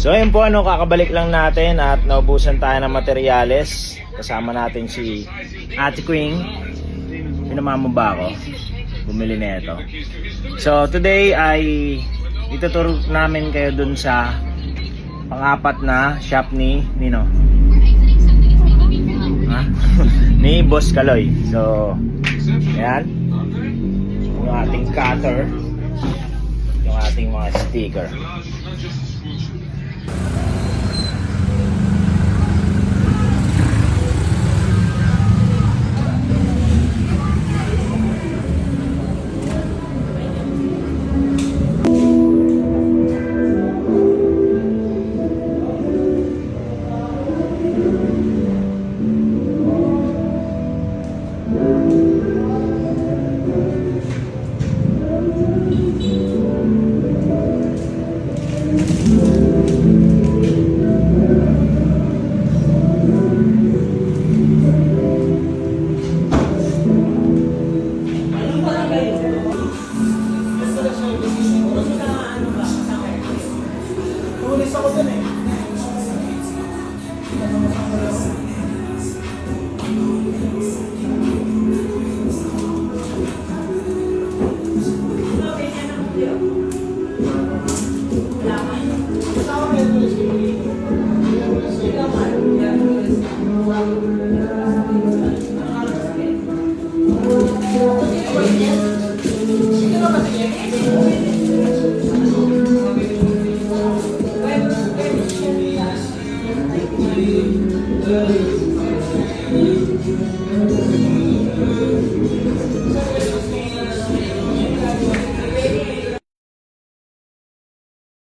So ayun po, kakabalik lang natin at naubusan tayo ng materyales. Kasama natin si Ate Queen. Pinamama ba ako? Bumili na ito. So today ay ituturo namin kayo dun sa pang-apat na shop ni Nino. Ha? Ni Boss Kaloy. So ayan. Yung ating cutter. Yung ating mga sticker. Tulis ako dun eh.